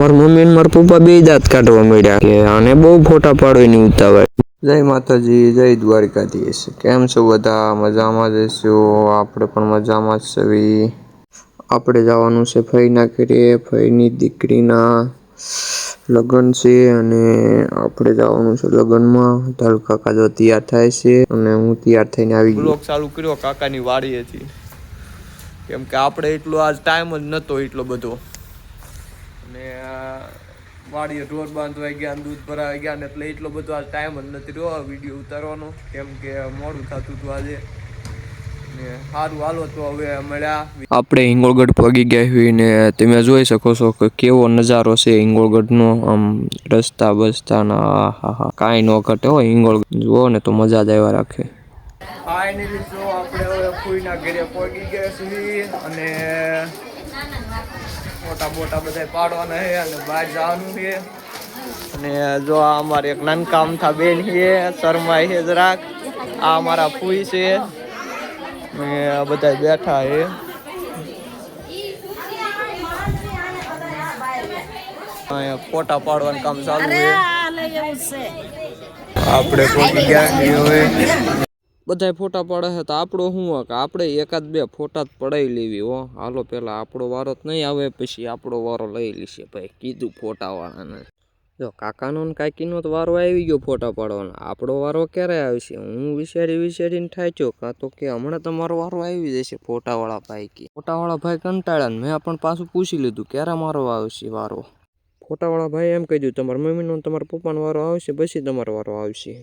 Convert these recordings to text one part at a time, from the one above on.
મારી મમ્મી ને મારા પપ્પા બે દાંત કાઢવા મળ્યા કે આને બહુ ફોટા પાડવાની ઉતાવળ. જય માતાજી, જય દ્વારકાધીશ. કેમ છો બધા? મજામાં જ હશો? આપણે પણ મજામાં જ છીએ. આપણે જવાનું છે ફઈના ઘરે. ફઈની દીકરીના લગ્ન છે અને આપણે જવાનું છે લગ્નમાં. તાર કાકા જો તૈયાર થાય છે અને હું તૈયાર થઈને આવી ગયો. બ્લોગ ચાલુ કર્યો કાકાની વાડીએથી, કેમ કે આપણે એટલો આજ ટાઈમ જ નહોતો એટલો બધો. અને વાડીએ ઢોર બાંધવા ગયા, દૂધ ભરાવા ગયા ને એટલે એટલો બધો આજ ટાઈમ જ નથી રહ્યો વિડીયો ઉતારવાનો, કેમ કે મોડું થતું હતું આજે. ને સારું હાલો તો હવે મળ્યા. આપણે હિંગોળગઢ પગી ગયા હોય ને તમે જોઈ શકો છો કે કેવો નજારો છે હિંગોળગઢનો. આમ રસ્તા બસ્તાના હા કાંઈ ન ઘટે હો. હિંગોળગઢ જુઓ ને તો મજા જ આવ્યા રાખે. ફાઇનલી જો આપણે હવે ફૂઈના ઘરે પહોંચી ગયા છીએ અને મોટા મોટા બધા પાડવાના છે અને બહાર જવાનું છે. અને જો આ અમારે એક નાનકા અમથા બેન છે, શરમાય છે જરાક. આ અમારા ફૂઈ છે ને બધા બેઠા છે. અહીંયા ફોટા પાડવાનું કામ ચાલુ છે. આપણે પહોંચી ગયા છીએ હવે. બધા ફોટા પાડે છે તો આપણો શું કે આપણે એકાદ બે ફોટા જ પડાવી લેવી હો. હાલો પેલા આપણો વારો જ નહીં આવે, પછી આપણો વારો લઈ લેશે ભાઈ, કીધું ફોટા વાળાને. જો કાકાનો ને કાકીનો તો વારો આવી ગયો ફોટા પાડવાનો. આપણો વારો ક્યારે આવશે? હું વિચારીને થાક્યો. કાં તો કે હમણાં તમારો વારો આવી જશે ફોટાવાળા ભાઈ કે. ફોટાવાળા ભાઈ કંટાળ્યા ને મેં પણ પાછું પૂછી લીધું ક્યારે મારો આવશે વારો. ફોટાવાળા ભાઈ એમ કહી દીધું તમારા મમ્મીનો તમારા પપ્પાનો વારો આવશે પછી તમારો વારો આવશે.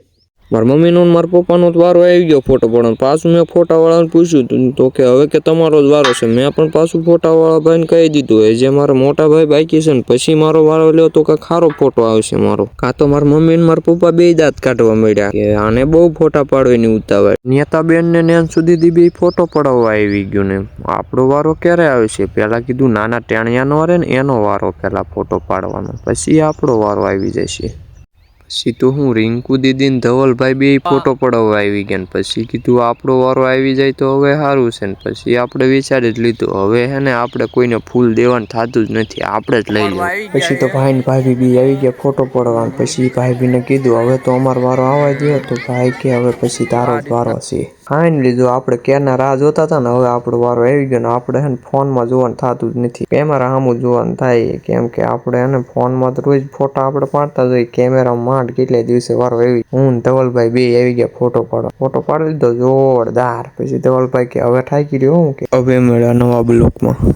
મારા મમ્મીનો ને મારા પપ્પાનો વારો આવી ગયો ફોટો પાડવાનો. પાછું મેં ફોટાવાળાને પૂછ્યું હતું તો કે હવે કે તમારો જ વારો છે. મેં પણ પાછું ફોટાવાળા ભાઈને કહી દીધું એ જે મારા મોટા ભાઈ બાકી છે ને પછી મારો વારો લ્યો તો કંઈક સારો ફોટો આવશે મારો. કાં તો મારા મમ્મી ને મારા પપ્પા બે દાંત કાઢવા મળ્યા કે આને બહુ ફોટા પાડવાની ઉતાવળ. નેતાબેન ને નેન સુધી બે ફોટો પડાવવા આવી ગયું ને આપણો વારો ક્યારે આવશે? પેલા કીધું નાના ટેણિયાનો રે ને એનો વારો પેલા ફોટો પાડવાનો, પછી આપણો વારો આવી જશે. પછી તો હું રિંકુ દીદી ને ધવલભાઈ બે ફોટો પડાવવા આવી ગયા ને પછી કીધું આપણો વારો આવી જાય તો હવે સારું છે ને પછી આપણે વિચારી જ લીધું હવે હે ને આપણે કોઈને ફૂલ દેવાનું થતું જ નથી, આપણે જ લઈ લઈએ. પછી તો ભાઈ ને ભાભી બી આવી ગયા ફોટો પડાવવા. પછી ભાભીને કીધું હવે તો અમારો વારો આવવા દો. તો ભાઈ કે હવે પછી તારો જ વારો છે. ફાઇનલી જો આપણે ક્યારના રાહ જોતા હતા ને હવે આપણો વારો આવી ગયો ને આપણે હે ને ફોનમાં જોવાનું થતું જ નથી, કેમેરા સામું જોવાનું થાય. કેમ કે આપણે હે ને ફોનમાં તો રોજ ફોટા આપણે પાડતા જોઈએ, કેમેરામાં માંડ કેટલા દિવસે વારો આવી. હું ધવલભાઈ બે આવી ગયા ફોટો પાડવા. ફોટો પાડી લીધો જોરદાર. પછી ધવલભાઈ કે હવે થાકી રહ્યો હું કે હવે મળ્યા નવા બ્લોકમાં.